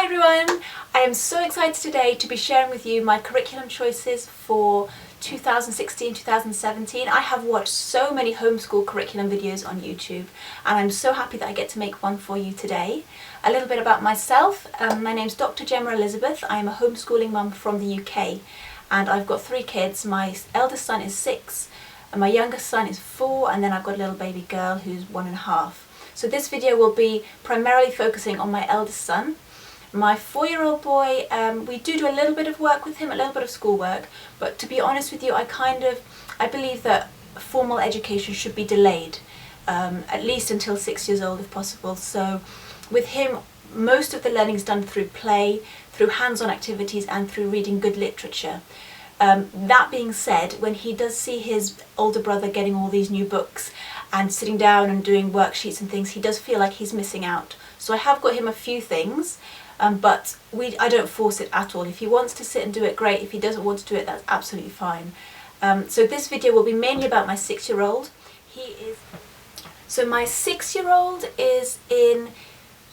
Hi everyone! I am so excited today to be sharing with you my curriculum choices for 2016-2017. I have watched so many homeschool curriculum videos on YouTube and I'm so happy that I get to make one for you today. A little bit about myself. My name's Dr. Gemma Elizabeth. I am a homeschooling mum from the UK and I've got 3 kids. My eldest son is 6, and my youngest son is 4, and then I've got a little baby girl who's 1.5. So this video will be primarily focusing on my eldest son. My 4-year-old boy, we do a little bit of work with him, a little bit of schoolwork, but to be honest with you, I believe that formal education should be delayed, at least until 6 years old if possible. So with him, most of the learning is done through play, through hands-on activities and through reading good literature. That being said, when he does see his older brother getting all these new books and sitting down and doing worksheets and things, he does feel like he's missing out. So I have got him a few things. But I don't force it at all. If he wants to sit and do it, great. If he doesn't want to do it, that's absolutely fine. So this video will be mainly about my 6-year-old. So my 6-year-old is in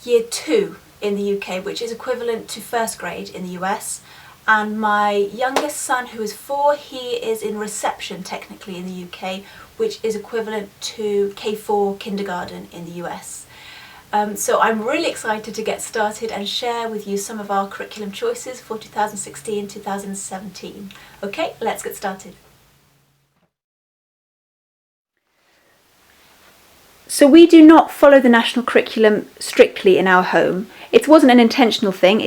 year 2 in the UK, which is equivalent to 1st grade in the US. And my youngest son, who is 4, he is in reception technically in the UK, which is equivalent to K4 kindergarten in the US. So I'm really excited to get started and share with you some of our curriculum choices for 2016-2017. Okay, let's get started. So we do not follow the national curriculum strictly in our home. It wasn't an intentional thing,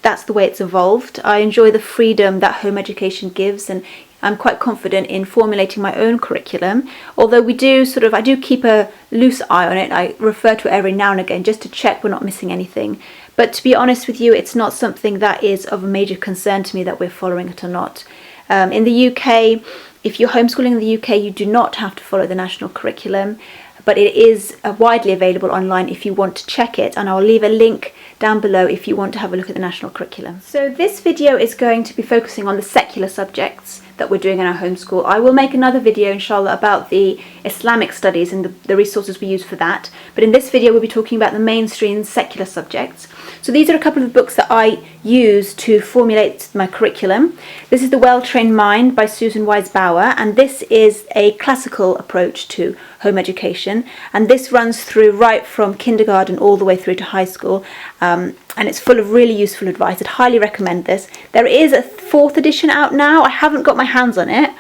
that's the way it's evolved. I enjoy the freedom that home education gives, and I'm quite confident in formulating my own curriculum, although I do keep a loose eye on it. I refer to it every now and again just to check we're not missing anything. But to be honest with you, it's not something that is of a major concern to me that we're following it or not. In the UK, if you're homeschooling in the UK, you do not have to follow the national curriculum, but it is widely available online if you want to check it, and I'll leave a link down below if you want to have a look at the national curriculum. So this video is going to be focusing on the secular subjects that we're doing in our homeschool. I will make another video, inshallah, about the Islamic studies and the resources we use for that. But in this video, we'll be talking about the mainstream secular subjects. So these are a couple of books that I use to formulate my curriculum. This is The Well-Trained Mind by Susan Wise-Bauer, and this is a classical approach to home education. And this runs through right from kindergarten all the way through to high school. And it's full of really useful advice. I'd highly recommend this. There is a 4th edition out now. I haven't got my hands on it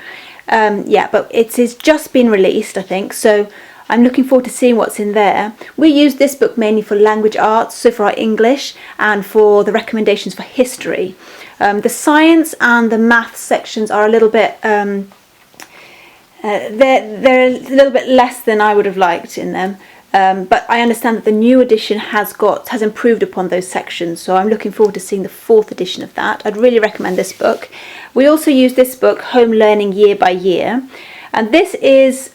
yet, but it has just been released, I think, so I'm looking forward to seeing what's in there. We use this book mainly for language arts, so for our English, and for the recommendations for history. The science and the maths sections are a little bit they're a little bit less than I would have liked in them. But I understand that the new edition has improved upon those sections, so I'm looking forward to seeing the 4th edition of that. I'd really recommend this book. We also use this book, Home Learning Year by Year, and this is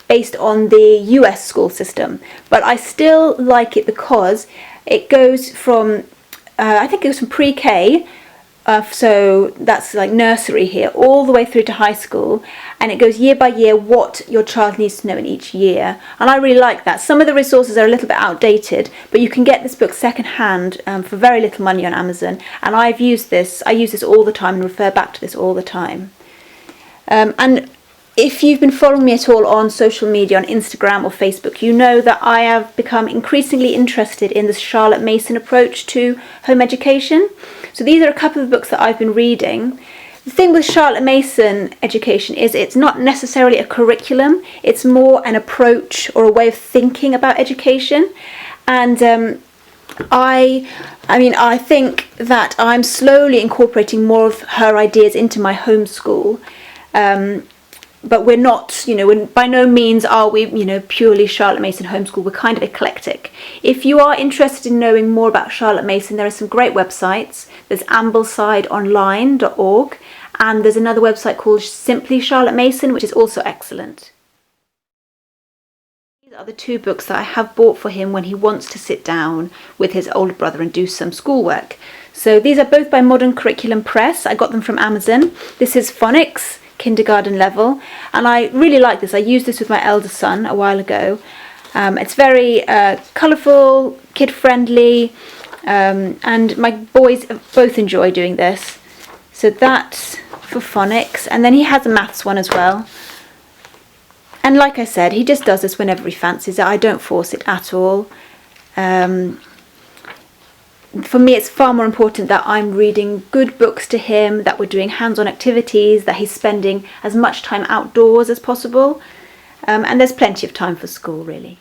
based on the US school system, but I still like it because it goes from, I think it goes from pre-K, so that's like nursery here, all the way through to high school, and it goes year by year what your child needs to know in each year, and I really like that. Some of the resources are a little bit outdated, but you can get this book second-hand for very little money on Amazon, and I use this all the time and refer back to this all the time. And if you've been following me at all on social media, on Instagram or Facebook, you know that I have become increasingly interested in the Charlotte Mason approach to home education. So these are a couple of books that I've been reading. The thing with Charlotte Mason education is it's not necessarily a curriculum, it's more an approach or a way of thinking about education. And I think that I'm slowly incorporating more of her ideas into my homeschool. But we're not, by no means are we, purely Charlotte Mason homeschool. We're kind of eclectic. If you are interested in knowing more about Charlotte Mason, there are some great websites. There's amblesideonline.org, and there's another website called Simply Charlotte Mason, which is also excellent. These are the 2 books that I have bought for him when he wants to sit down with his older brother and do some schoolwork. So these are both by Modern Curriculum Press. I got them from Amazon. This is Phonics, kindergarten level, and I really like this. I used this with my elder son a while ago. It's very colourful, kid friendly, and my boys both enjoy doing this. So that's for phonics, and then he has a maths one as well. And like I said, he just does this whenever he fancies it. I don't force it at all. For me, it's far more important that I'm reading good books to him, that we're doing hands-on activities, that he's spending as much time outdoors as possible. And there's plenty of time for school, really.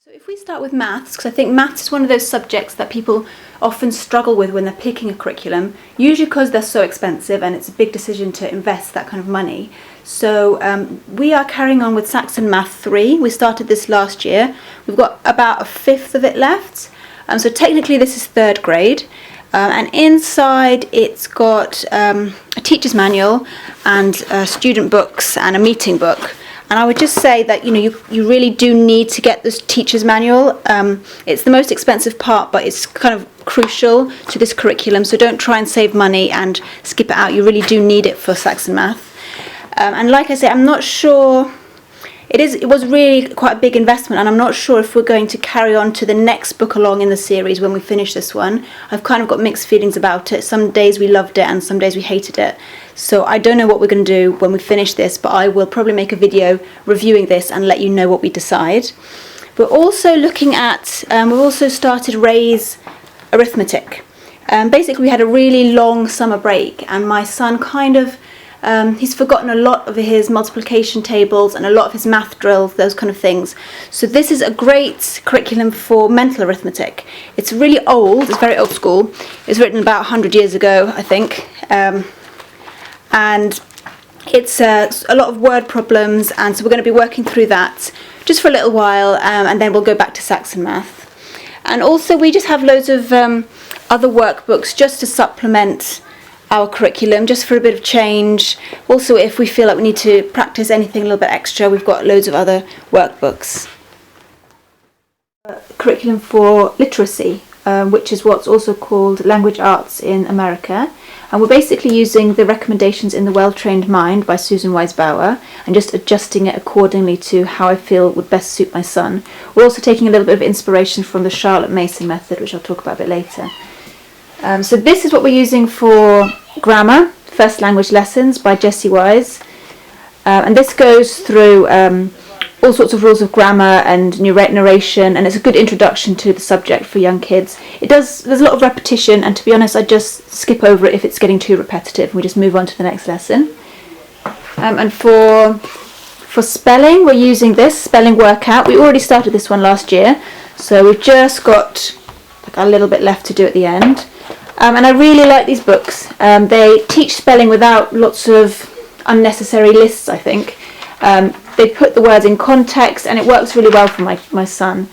So if we start with maths, because I think maths is one of those subjects that people often struggle with when they're picking a curriculum, usually because they're so expensive and it's a big decision to invest that kind of money. So we are carrying on with Saxon Math 3. We started this last year. We've got about a fifth of it left. So technically this is 3rd grade. And inside it's got a teacher's manual and student books and a meeting book. And I would just say that you really do need to get this teacher's manual. It's the most expensive part, but it's kind of crucial to this curriculum. So don't try and save money and skip it out. You really do need it for Saxon Math. And like I say, I'm not sure. It was really quite a big investment, and I'm not sure if we're going to carry on to the next book along in the series when we finish this one. I've kind of got mixed feelings about it. Some days we loved it and some days we hated it. So I don't know what we're going to do when we finish this, but I will probably make a video reviewing this and let you know what we decide. We're also looking at, we've also started Ray's arithmetic. Basically we had a really long summer break, and my son kind of he's forgotten a lot of his multiplication tables and a lot of his math drills, those kind of things. So this is a great curriculum for mental arithmetic. It's really old, it's very old school. It's written about 100 years ago, I think. And it's a lot of word problems, and so we're going to be working through that just for a little while, and then we'll go back to Saxon Math. And also we just have loads of other workbooks just to supplement our curriculum, just for a bit of change. Also, if we feel like we need to practice anything a little bit extra, we've got loads of other workbooks. Curriculum for literacy, which is what's also called language arts in America. And we're basically using the recommendations in The Well-Trained Mind by Susan Wise-Bauer and just adjusting it accordingly to how I feel would best suit my son. We're also taking a little bit of inspiration from the Charlotte Mason method, which I'll talk about a bit later. So this is what we're using for grammar, First Language Lessons by Jessie Wise. And this goes through all sorts of rules of grammar and narration, and it's a good introduction to the subject for young kids. There's a lot of repetition, and to be honest, I just skip over it if it's getting too repetitive. We just move on to the next lesson. And for spelling, we're using this spelling workout. We already started this one last year, so we've just got like a little bit left to do at the end. And I really like these books. They teach spelling without lots of unnecessary lists, I think. They put the words in context, and it works really well for my son.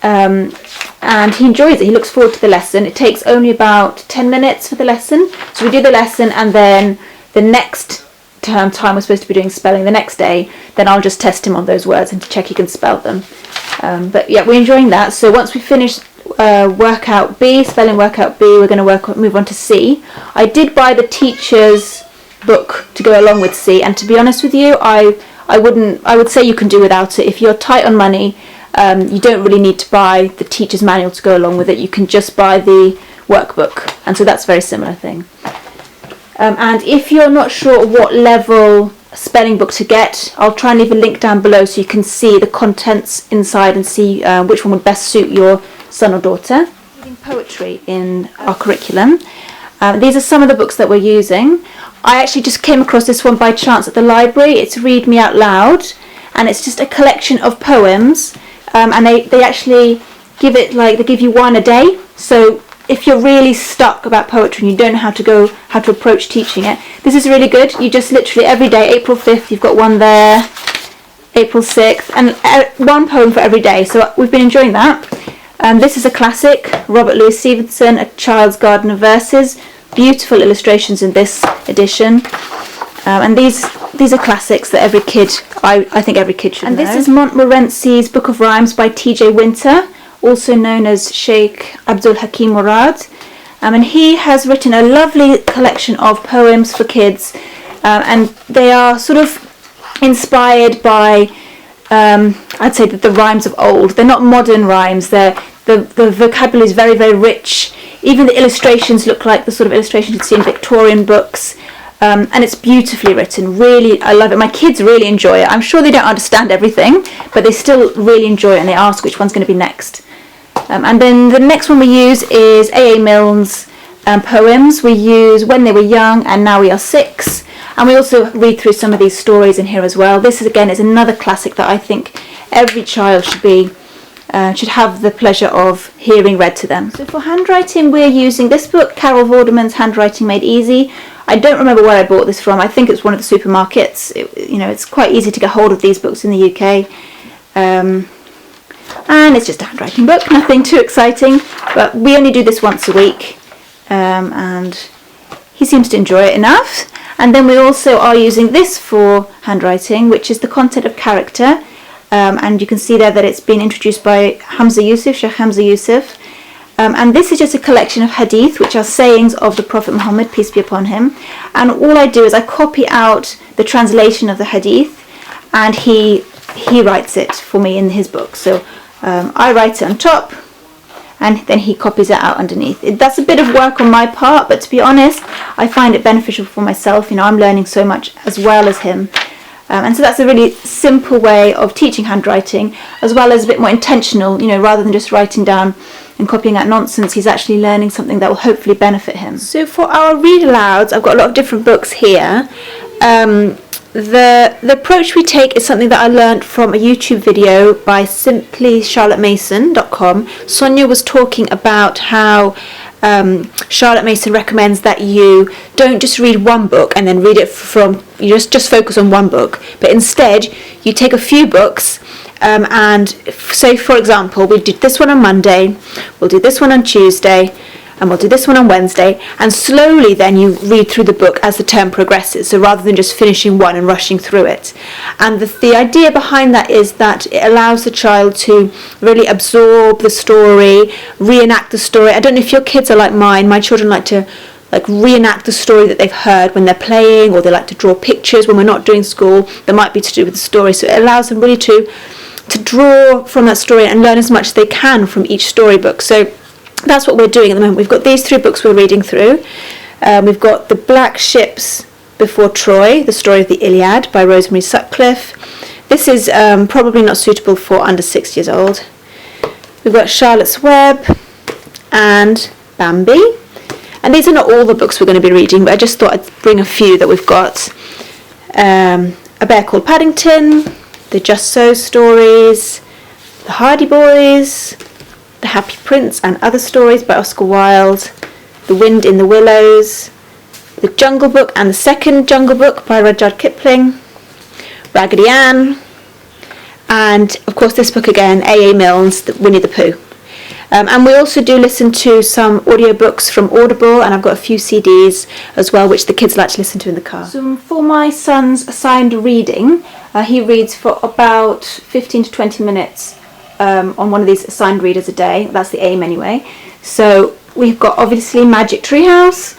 And he enjoys it. He looks forward to the lesson. It takes only about 10 minutes for the lesson. So we do the lesson, and then the next time we're supposed to be doing spelling the next day, then I'll just test him on those words and to check he can spell them. But yeah, we're enjoying that. So once we finish workout B, spelling workout B, we're going to move on to C. I did buy the teacher's book to go along with C, and to be honest with you, I would say you can do without it. If you're tight on money, you don't really need to buy the teacher's manual to go along with it. You can just buy the workbook, and so that's a very similar thing. And if you're not sure what level spelling book to get, I'll try and leave a link down below so you can see the contents inside and see which one would best suit your son or daughter. Reading poetry in our curriculum. These are some of the books that we're using. I actually just came across this one by chance at the library. It's Read Me Out Loud, and it's just a collection of poems, and they actually give you one a day. So if you're really stuck about poetry and you don't know how to approach teaching it, this is really good. You just literally every day, April 5th, you've got one there, April 6th, and one poem for every day. So we've been enjoying that. This is a classic, Robert Louis Stevenson, A Child's Garden of Verses. Beautiful illustrations in this edition. And these are classics that every kid, I think every kid should know. And this is Montmorency's Book of Rhymes by T.J. Winter, also known as Sheikh Abdul Hakim Murad. And he has written a lovely collection of poems for kids. And they are sort of inspired by, I'd say, that the rhymes of old. They're not modern rhymes. The vocabulary is very, very rich. Even the illustrations look like the sort of illustrations you'd see in Victorian books. And it's beautifully written. Really, I love it. My kids really enjoy it. I'm sure they don't understand everything, but they still really enjoy it, and they ask which one's going to be next. And then the next one we use is A.A. Milne's poems. We use When They Were Young and Now We Are Six. And we also read through some of these stories in here as well. This is, again, is another classic that I think every child should have the pleasure of hearing read to them. So for handwriting, we're using this book, Carol Vorderman's Handwriting Made Easy. I don't remember where I bought this from. I think it's one of the supermarkets. It's quite easy to get hold of these books in the UK. And it's just a handwriting book, nothing too exciting. But we only do this once a week. And he seems to enjoy it enough. And then we also are using this for handwriting, which is the content of character. And you can see there that it's been introduced by Sheikh Hamza Yusuf. And this is just a collection of hadith, which are sayings of the Prophet Muhammad, peace be upon him. And all I do is I copy out the translation of the hadith, and he writes it for me in his book. So I write it on top, and then he copies it out underneath. That's a bit of work on my part, but to be honest, I find it beneficial for myself. I'm learning so much as well as him. And so that's a really simple way of teaching handwriting, as well as a bit more intentional, rather than just writing down and copying out nonsense. He's actually learning something that will hopefully benefit him. So for our read alouds, I've got a lot of different books here. The approach we take is something that I learned from a YouTube video by simplycharlottemason.com. Sonia was talking about how Charlotte Mason recommends that you don't just read one book and then read it you just focus on one book, but instead you take a few books and say, for example, we did this one on Monday, we'll do this one on Tuesday, and we'll do this one on Wednesday, and slowly then you read through the book as the term progresses, so rather than just finishing one and rushing through it. And the idea behind that is that it allows the child to really absorb the story, reenact the story. I don't know if your kids are like mine. My children like to reenact the story that they've heard when they're playing, or they like to draw pictures when we're not doing school that might be to do with the story. So it allows them really to draw from that story and learn as much as they can from each storybook. So that's what we're doing at the moment. We've got these 3 books we're reading through. We've got The Black Ships Before Troy, the story of the Iliad by Rosemary Sutcliffe. This is probably not suitable for under 6 years old. We've got Charlotte's Web and Bambi. And these are not all the books we're going to be reading, but I just thought I'd bring a few that we've got. A Bear Called Paddington, The Just So stories, The Hardy Boys, The Happy Prince and Other Stories by Oscar Wilde, The Wind in the Willows, The Jungle Book and the Second Jungle Book by Rudyard Kipling, Raggedy Ann, and of course this book again, A.A. Milne's Winnie the Pooh. And we also do listen to some audiobooks from Audible, and I've got a few CDs as well which the kids like to listen to in the car. So for my son's assigned reading, he reads for about 15 to 20 minutes on one of these assigned readers a day. That's the aim anyway. So we've got obviously Magic Treehouse,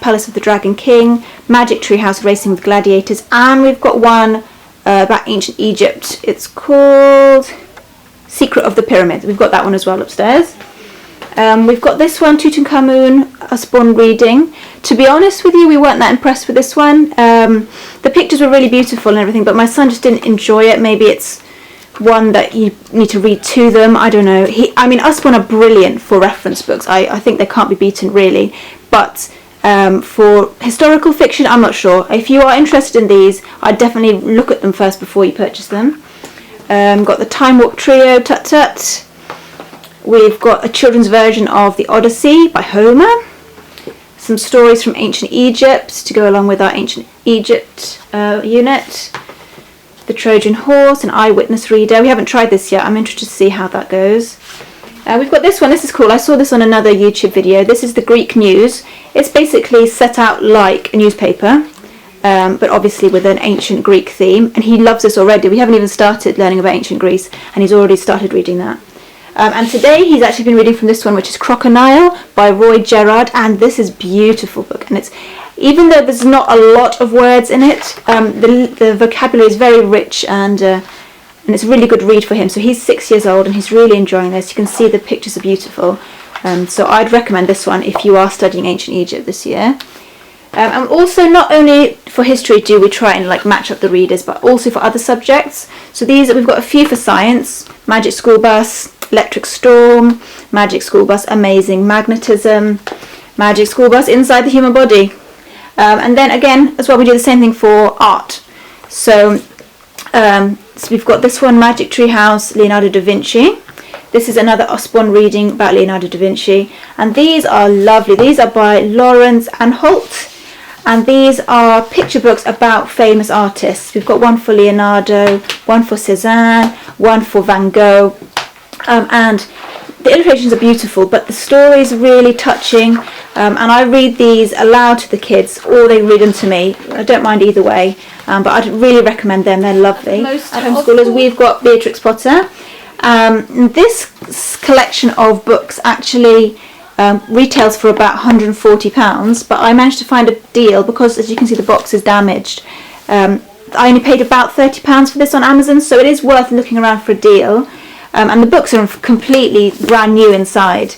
Palace of the Dragon King, Magic Treehouse Racing with Gladiators, and we've got one about ancient Egypt. It's called Secret of the Pyramid. We've got that one as well upstairs. We've got this one, Tutankhamun, Usborne reading. To be honest with you, we weren't that impressed with this one. The pictures were really beautiful and everything, but my son just didn't enjoy it. Maybe it's one that you need to read to them. I don't know. Usborne are brilliant for reference books. I think they can't be beaten really. But for historical fiction, I'm not sure. If you are interested in these, I'd definitely look at them first before you purchase them. Got the Time Warp Trio, Tut Tut. We've got a children's version of The Odyssey by Homer. Some stories from ancient Egypt to go along with our ancient Egypt unit. The Trojan Horse, an eyewitness reader. We haven't tried this yet. I'm interested to see how that goes. We've got this one. This is cool. I saw this on another YouTube video. This is the Greek News. It's basically set out like a newspaper, but obviously with an ancient Greek theme. And he loves this already. We haven't even started learning about ancient Greece, and he's already started reading that. And today he's actually been reading from this one, which is Crocodile by Roy Gerard, and this is a beautiful book. And even though there's not a lot of words in it, the vocabulary is very rich, and it's a really good read for him. So he's 6 years old and he's really enjoying this. You can see the pictures are beautiful. So I'd recommend this one if you are studying ancient Egypt this year. And also, not only for history do we try and like match up the readers, but also for other subjects. So we've got a few for science: Magic School Bus, Electric Storm, Magic School Bus, Amazing Magnetism, Magic School Bus, Inside the Human Body. And then again, as well, we do the same thing for art. So we've got this one, Magic Tree House, Leonardo da Vinci. This is another Usborne reading about Leonardo da Vinci. And these are lovely. These are by Lawrence and Holt. And these are picture books about famous artists. We've got one for Leonardo, one for Cézanne, one for Van Gogh. And the illustrations are beautiful, but the story's really touching. And I read these aloud to the kids, or they read them to me. I don't mind either way, but I'd really recommend them. They're lovely. Most homeschoolers, we've got Beatrix Potter. This collection of books actually retails for about £140, but I managed to find a deal because, as you can see, the box is damaged. I only paid about £30 for this on Amazon, so it is worth looking around for a deal. And the books are completely brand new inside.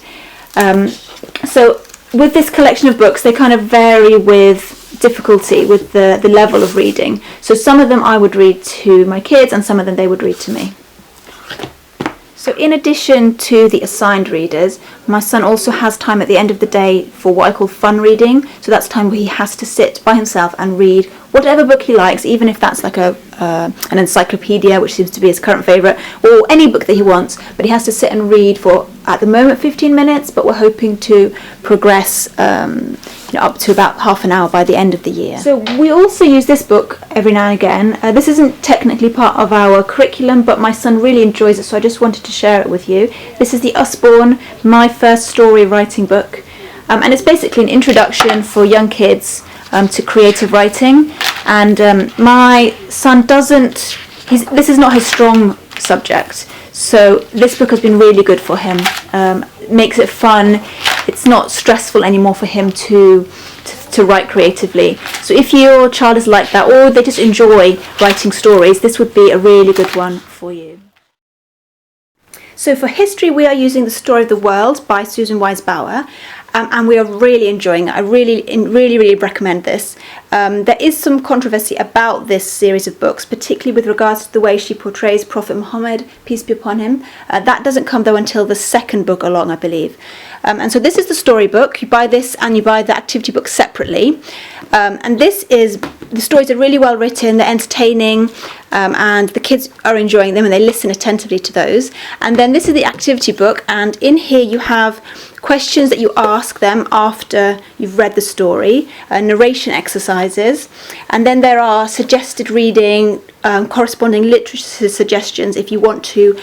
So with this collection of books, they kind of vary with difficulty, with the level of reading. So some of them I would read to my kids, and some of them they would read to me. So in addition to the assigned readers, my son also has time at the end of the day for what I call fun reading. So that's time where he has to sit by himself and read whatever book he likes, even if that's like an encyclopedia, which seems to be his current favourite, or any book that he wants. But he has to sit and read for, at the moment, 15 minutes, but we're hoping to progress up to about half an hour by the end of the year. So we also use this book every now and again. This isn't technically part of our curriculum, but my son really enjoys it, so I just wanted to share it with you. This is the Usborne My First Story writing book, and it's basically an introduction for young kids to creative writing. And my son this is not his strong subject, so this book has been really good for him. Makes it fun. It's not stressful anymore for him to write creatively. So if your child is like that, or they just enjoy writing stories, this would be a really good one for you. So for history, we are using The Story of the World by Susan Wise Bauer, and we are really enjoying it. I really recommend this. There is some controversy about this series of books, particularly with regards to the way she portrays Prophet Muhammad, peace be upon him. That doesn't come though until the second book along, I believe. And so this is the storybook. You buy this and you buy the activity book separately. And the stories are really well written, they're entertaining, and the kids are enjoying them and they listen attentively to those. And then this is the activity book, and in here you have questions that you ask them after you've read the story, narration exercises, and then there are suggested reading, corresponding literature suggestions if you want to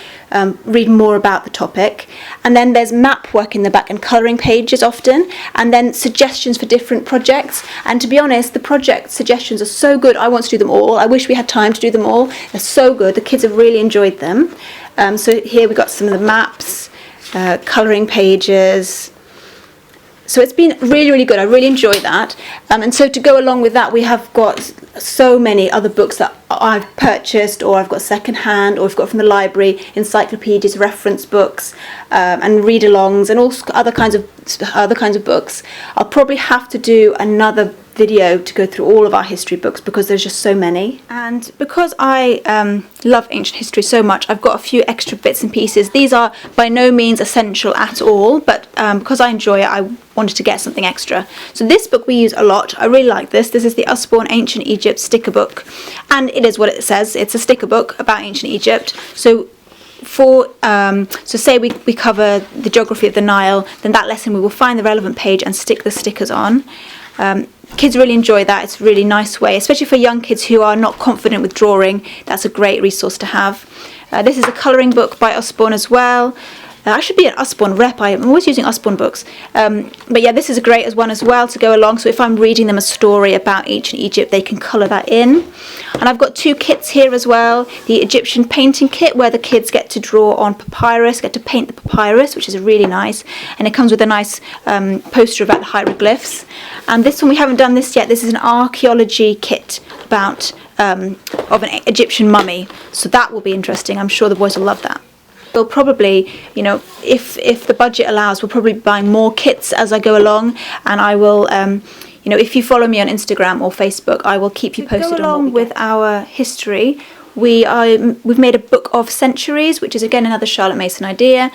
read more about the topic, and then there's map work in the back and colouring pages often, and then suggestions for different projects. And to be honest, the project suggestions are so good. I want to do them all. I wish we had time to do them all. They're so good. The kids have really enjoyed them. So here we got some of the maps, colouring pages. So it's been really good. I really enjoy that. And so to go along with that, we have got so many other books that I've purchased, or I've got second-hand, or I've got from the library, encyclopedias, reference books, and read-alongs, and all other kinds of books. I'll probably have to do another video to go through all of our history books because there's just so many. And because I love ancient history so much, I've got a few extra bits and pieces. These are by no means essential at all, but because I enjoy it, I wanted to get something extra. So this book we use a lot. I really like this. This is the Usborne Ancient Egypt sticker book, and it is what it says. It's a sticker book about ancient Egypt. So say we cover the geography of the Nile, then that lesson we will find the relevant page and stick the stickers on. Kids really enjoy that. It's a really nice way, especially for young kids who are not confident with drawing. That's a great resource to have. This is a colouring book by Usborne as well. I should be an Usborne rep. I'm always using Usborne books. But yeah, this is a great one as well to go along. So if I'm reading them a story about ancient Egypt, they can colour that in. And I've got 2 kits here as well. The Egyptian painting kit, where the kids get to draw on papyrus, get to paint the papyrus, which is really nice. And it comes with a nice poster about the hieroglyphs. And this one, we haven't done this yet. This is an archaeology kit about of an Egyptian mummy. So that will be interesting. I'm sure the boys will love that. We'll probably, you know, if the budget allows, we'll probably be buying more kits as I go along, and I will, you know, if you follow me on Instagram or Facebook, I will keep you posted on what we get. With our history, we've made a book of centuries, which is again another Charlotte Mason idea.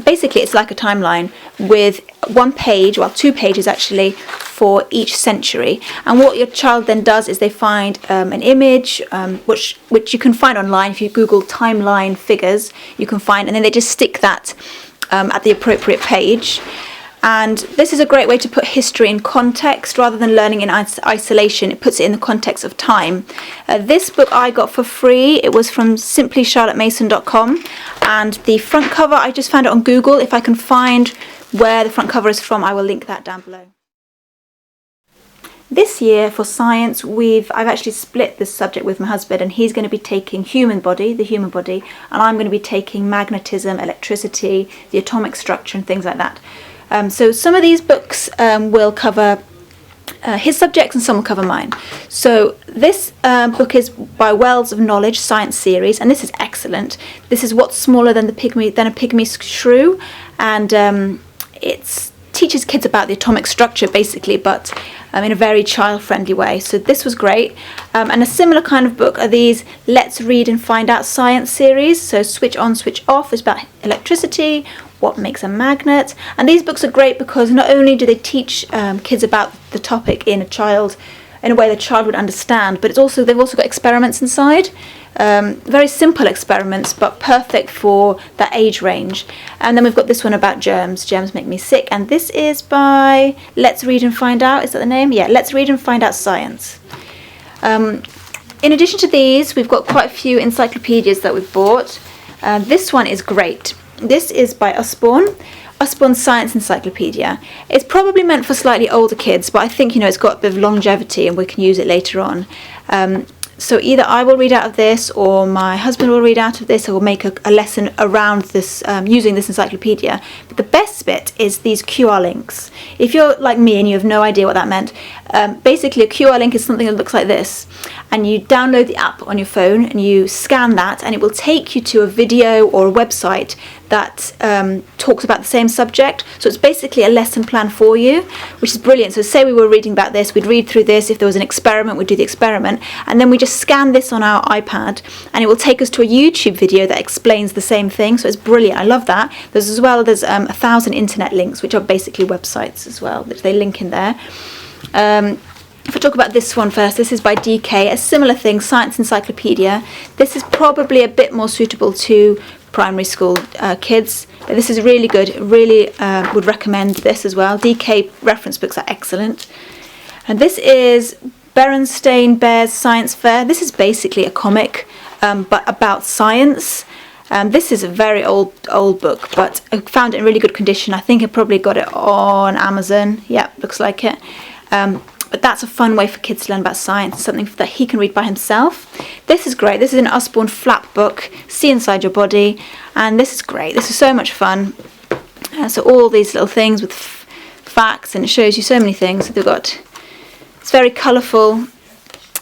Basically, it's like a timeline with 1 page, well, 2 pages actually, for each century. And what your child then does is they find an image, which you can find online. If you Google timeline figures, you can find, and then they just stick that at the appropriate page. And this is a great way to put history in context rather than learning in isolation. It puts it in the context of time. This book I got for free. It was from simplycharlottemason.com, and the front cover, I just found it on Google. If I can find where the front cover is from, I will link that down below. This year for science, I've actually split this subject with my husband, and he's going to be taking the human body, and I'm going to be taking magnetism, electricity, the atomic structure and things like that. So some of these books will cover his subjects and some will cover mine. So this book is by Wells of Knowledge Science Series, and this is excellent. This is What's Smaller Than a Pygmy Shrew, and it teaches kids about the atomic structure basically, but in a very child-friendly way. So this was great. And a similar kind of book are these Let's Read and Find Out Science series. So Switch On, Switch Off is about electricity, what makes a magnet. And these books are great because not only do they teach kids about the topic in a way the child would understand, but they've also got experiments inside. Very simple experiments, but perfect for that age range. And then we've got this one about germs. Germs make me sick. And this is by Let's Read and Find Out. Is that the name? Yeah, Let's Read and Find Out Science. In addition to these, we've got quite a few encyclopedias that we've bought. This one is great. This is by Usborne Science Encyclopedia. It's probably meant for slightly older kids, but I think, you know, it's got a bit of longevity and we can use it later on. So either I will read out of this, or my husband will read out of this, or we'll make a lesson around this using this encyclopedia. But the best bit is these QR links. If you're like me and you have no idea what that meant, basically a QR link is something that looks like this. And you download the app on your phone and you scan that, and it will take you to a video or a website that talks about the same subject. So it's basically a lesson plan for you, which is brilliant. So say we were reading about this, we'd read through this. If there was an experiment, we'd do the experiment, and then we just scan this on our iPad, and it will take us to a YouTube video that explains the same thing. So it's brilliant. I love that. There's 1,000 internet links, which are basically websites as well, which they link in there. If I talk about this one first, this is by DK, a similar thing, Science Encyclopedia. This is probably a bit more suitable to primary school kids, but this is really good. Really would recommend this as well. DK reference books are excellent. And this is Berenstain Bears Science Fair. This is basically a comic, but about science. This is a very old book, but I found it in really good condition. I think I probably got it on Amazon. Yeah, looks like it. But that's a fun way for kids to learn about science, something that he can read by himself. This is great. This is an Usborne flap book, See Inside Your Body, and this is great. This is so much fun. So all these little things with facts, and it shows you so many things. So it's very colourful,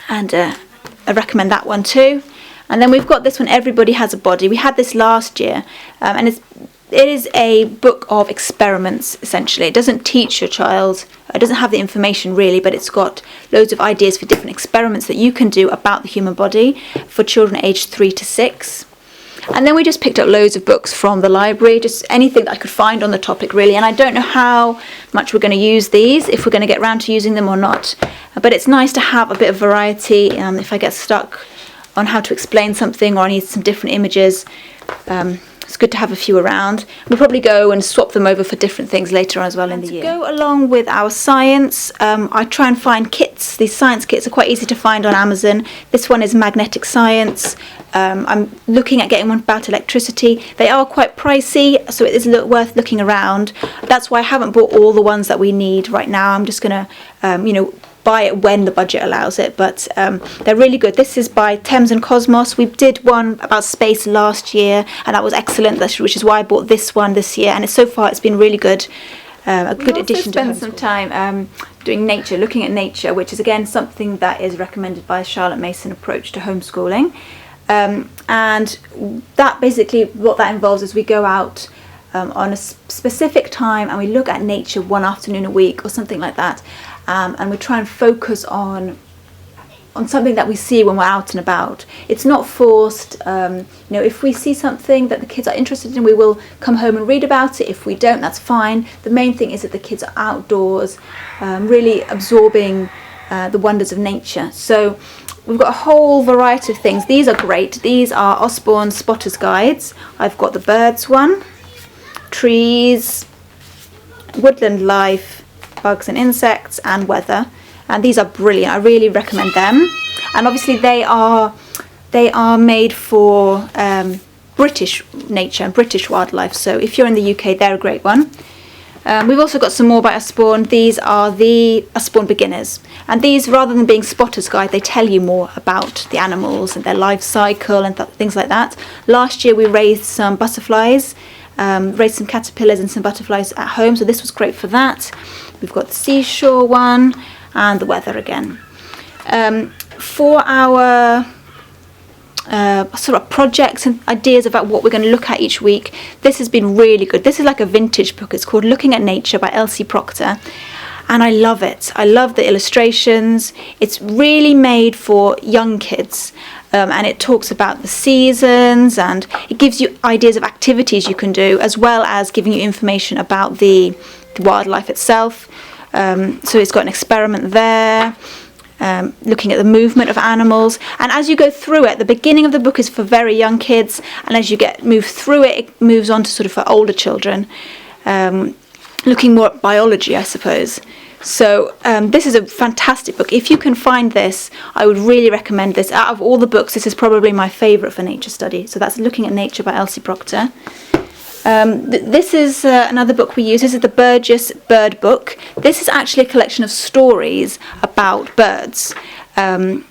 and I recommend that one too. And then we've got this one, Everybody Has a Body. We had this last year, and it is a book of experiments, essentially. It doesn't teach your child, it doesn't have the information really, but it's got loads of ideas for different experiments that you can do about the human body for children aged 3 to 6. And then we just picked up loads of books from the library, just anything that I could find on the topic really. And I don't know how much we're going to use these, if we're going to get around to using them or not. But it's nice to have a bit of variety if I get stuck on how to explain something, or I need some different images. It's good to have a few around. We'll probably go and swap them over for different things later on as well in the year. To go along with our science, I try and find kits kits. These science kits are quite easy to find on Amazon. This one is magnetic science. I'm looking at getting one about electricity. They are quite pricey, so it is worth looking around. That's why I haven't bought all the ones that we need right now. I'm just going to, buy it when the budget allows it, but they're really good. This is by Thames and Cosmos. We did one about space last year, and that was excellent, which is why I bought this one this year, and so far it's been really good. A good addition to homeschool. We spend some time doing nature, looking at nature, which is again something that is recommended by Charlotte Mason approach to homeschooling. And that basically, what that involves is we go out on a specific time and we look at nature one afternoon a week or something like that, and we try and focus on something that we see when we're out and about. It's not forced. If we see something that the kids are interested in, we will come home and read about it. If we don't, that's fine. The main thing is that the kids are outdoors, really absorbing the wonders of nature. So we've got a whole variety of things. These are great. These are Osborne's Spotter's Guides. I've got the birds one, trees, woodland life, bugs and insects, and weather. And these are brilliant. I really recommend them. And obviously they are made for British nature and British wildlife. So if you're in the UK, they're a great one. We've also got some more by Usborne. These are the Usborne Beginners. And these, rather than being Spotter's Guide, they tell you more about the animals and their life cycle and things like that. Last year we raised some butterflies, raised some caterpillars and some butterflies at home. So this was great for that. We've got the seashore one and the weather again. For our sort of projects and ideas about what we're going to look at each week, this has been really good. This is like a vintage book. It's called Looking at Nature by Elsie Proctor, and I love it. I love the illustrations. It's really made for young kids, and it talks about the seasons, and it gives you ideas of activities you can do, as well as giving you information about the wildlife itself. So it's got an experiment there, looking at the movement of animals, and as you go through it, the beginning of the book is for very young kids, and as you move through it, it moves on to sort of for older children, looking more at biology, I suppose. So this is a fantastic book. If you can find this, I would really recommend this. Out of all the books, this is probably my favourite for nature study. So that's Looking at Nature by Elsie Proctor. This is another book we use. This is the Burgess Bird Book. This is actually a collection of stories about birds. And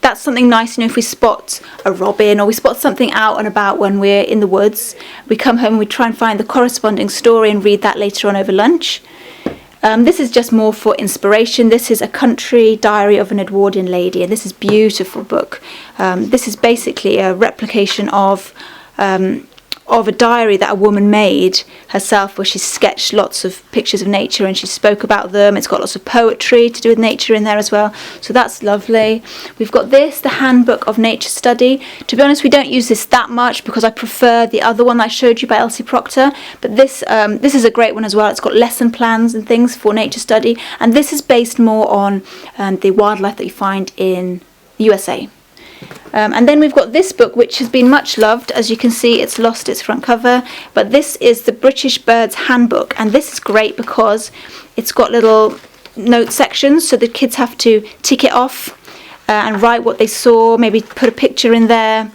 that's something nice, if we spot a robin or we spot something out and about when we're in the woods, we come home and we try and find the corresponding story and read that later on over lunch. This is just more for inspiration. This is A Country Diary of an Edwardian Lady, and this is a beautiful book. This is basically a replication of a diary that a woman made herself, where she sketched lots of pictures of nature and she spoke about them. It's got lots of poetry to do with nature in there as well, so that's lovely. We've got this, the Handbook of Nature Study. To be honest, we don't use this that much because I prefer the other one that I showed you by Elsie Proctor, but this is a great one as well. It's got lesson plans and things for nature study, and this is based more on the wildlife that you find in the USA. And then we've got this book, which has been much loved. As you can see, it's lost its front cover, but this is the British Birds Handbook, and this is great because it's got little note sections, so the kids have to tick it off and write what they saw, maybe put a picture in there.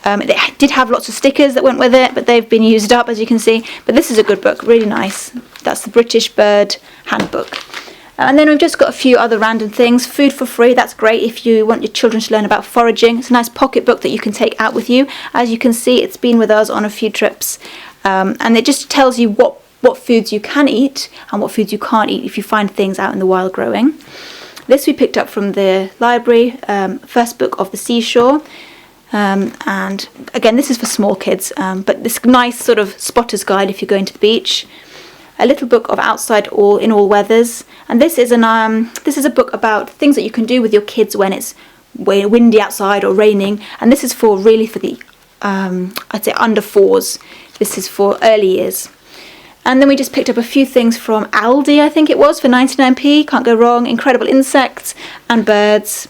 It did have lots of stickers that went with it, but they've been used up, as you can see. But this is a good book, really nice. That's the British Bird Handbook. And then we've just got a few other random things. Food for Free, that's great if you want your children to learn about foraging. It's a nice pocket book that you can take out with you. As you can see, it's been with us on a few trips. And it just tells you what foods you can eat and what foods you can't eat if you find things out in the wild growing. This we picked up from the library, first book of the seashore. And again, this is for small kids, but this nice sort of spotter's guide if you're going to the beach. A little book of Outside in All Weathers, and this is a book about things that you can do with your kids when it's windy outside or raining, and this is really for the I'd say under 4s. This is for early years. And then we just picked up a few things from Aldi, I think it was, for 99p. Can't go wrong. Incredible Insects and Birds.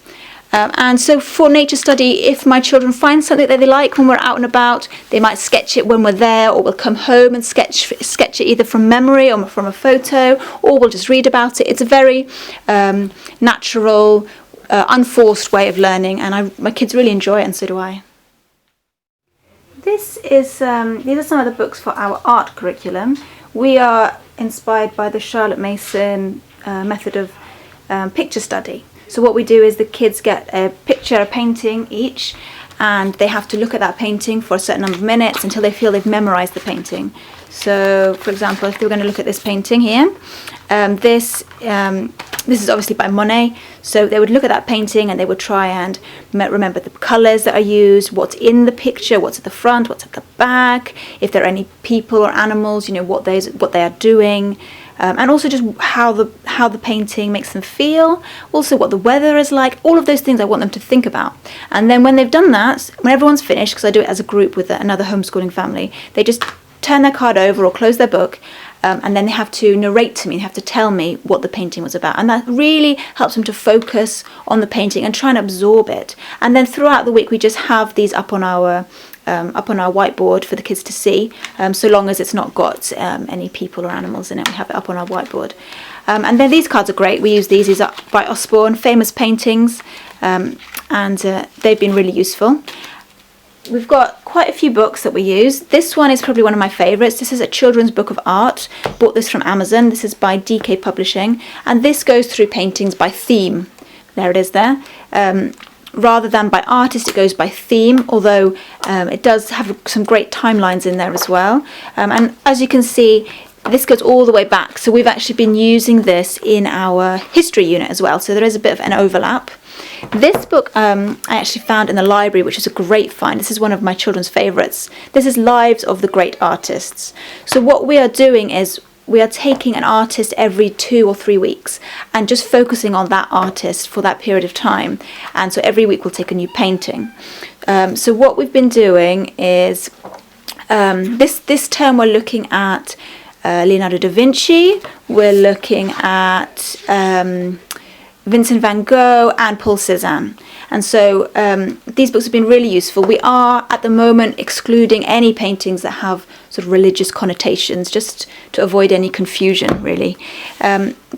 And so for nature study, if my children find something that they like when we're out and about, they might sketch it when we're there, or we'll come home and sketch it either from memory or from a photo, or we'll just read about it. It's a very natural, unforced way of learning, and my kids really enjoy it, and so do I. These are some of the books for our art curriculum. We are inspired by the Charlotte Mason method of picture study. So what we do is the kids get a picture, a painting each, and they have to look at that painting for a certain number of minutes until they feel they've memorized the painting. So, for example, if they were going to look at this painting here, this is obviously by Monet, so they would look at that painting and they would try and remember the colours that are used, what's in the picture, what's at the front, what's at the back, if there are any people or animals, what they are doing. And also just how the painting makes them feel, also what the weather is like, all of those things I want them to think about. And then when they've done that, when everyone's finished, because I do it as a group with another homeschooling family, they just turn their card over or close their book, and then they have to narrate to me, they have to tell me what the painting was about. And that really helps them to focus on the painting and try and absorb it. And then throughout the week we just have these up on our whiteboard for the kids to see, so long as it's not got any people or animals in it. We have it up on our whiteboard. And then these cards are great. We use these are by Osborne, famous paintings, and they've been really useful. We've got quite a few books that we use. This one is probably one of my favourites. This is a children's book of art. Bought this from Amazon. This is by DK Publishing, and this goes through paintings by theme. There it is there. Rather than by artist, it goes by theme, although it does have some great timelines in there as well. And as you can see, this goes all the way back. So we've actually been using this in our history unit as well. So there is a bit of an overlap. This book I actually found in the library, which is a great find. This is one of my children's favourites. This is Lives of the Great Artists. So what we are doing is we are taking an artist every 2 or 3 weeks and just focusing on that artist for that period of time. And so every week we'll take a new painting. So what we've been doing is this term we're looking at Leonardo da Vinci, we're looking at Vincent van Gogh and Paul Cézanne. And so these books have been really useful. We are at the moment excluding any paintings that have sort of religious connotations, just to avoid any confusion, really.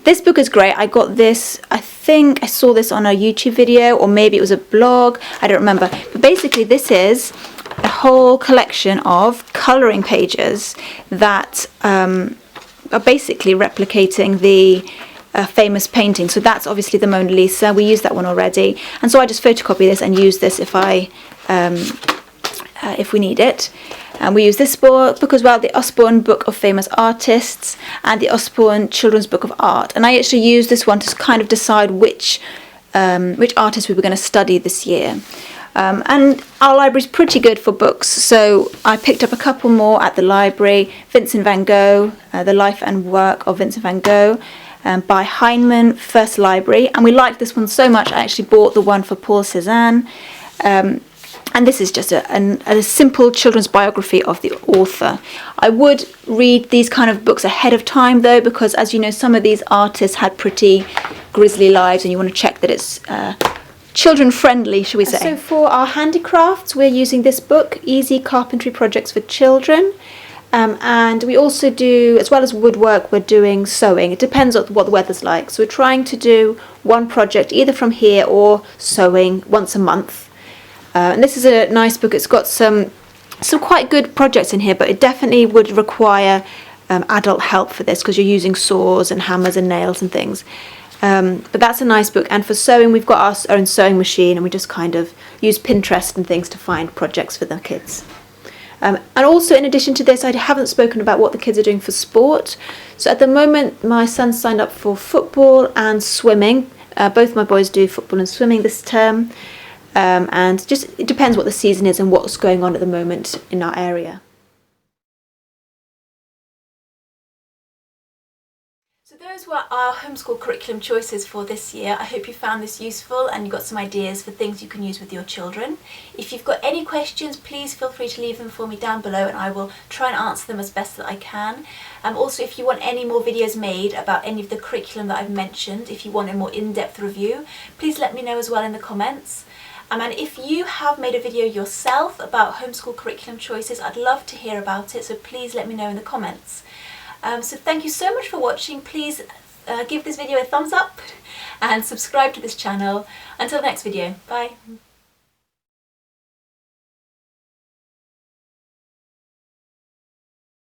This book is great. I got this, I think I saw this on a YouTube video, or maybe it was a blog, I don't remember. But basically this is a whole collection of colouring pages that are basically replicating the famous painting. So that's obviously the Mona Lisa. We used that one already, and so I just photocopy this and use this if we need it. And we use this book as well, the Osborne Book of Famous Artists and the Osborne Children's Book of Art. And I actually used this one to kind of decide which artists we were going to study this year. And our library is pretty good for books, so I picked up a couple more at the library. Vincent van Gogh, The Life and Work of Vincent van Gogh, by Heinemann First Library, and we liked this one so much I actually bought the one for Paul Cézanne. And this is just a simple children's biography of the author. I would read these kind of books ahead of time though, because as you know, some of these artists had pretty grisly lives and you want to check that it's children friendly, shall we say. So for our handicrafts, we're using this book, Easy Carpentry Projects for Children. And we also do, as well as woodwork, we're doing sewing. It depends on what the weather's like. So we're trying to do one project either from here or sewing once a month. And this is a nice book. It's got some quite good projects in here, but it definitely would require adult help for this because you're using saws and hammers and nails and things. But that's a nice book. And for sewing, we've got our own sewing machine, and we just kind of use Pinterest and things to find projects for the kids. And also, in addition to this, I haven't spoken about what the kids are doing for sport. So at the moment, my son signed up for football and swimming. Both my boys do football and swimming this term. And just it depends what the season is and what's going on at the moment in our area. So those those were our homeschool curriculum choices for this year. I hope you found this useful and you got some ideas for things you can use with your children. If you've got any questions, please feel free to leave them for me down below and I will try and answer them as best that I can. Also, if you want any more videos made about any of the curriculum that I've mentioned, if you want a more in-depth review, please let me know as well in the comments. And if you have made a video yourself about homeschool curriculum choices, I'd love to hear about it, so please let me know in the comments. So thank you so much for watching. Please give this video a thumbs up and subscribe to this channel. Until the next video, bye.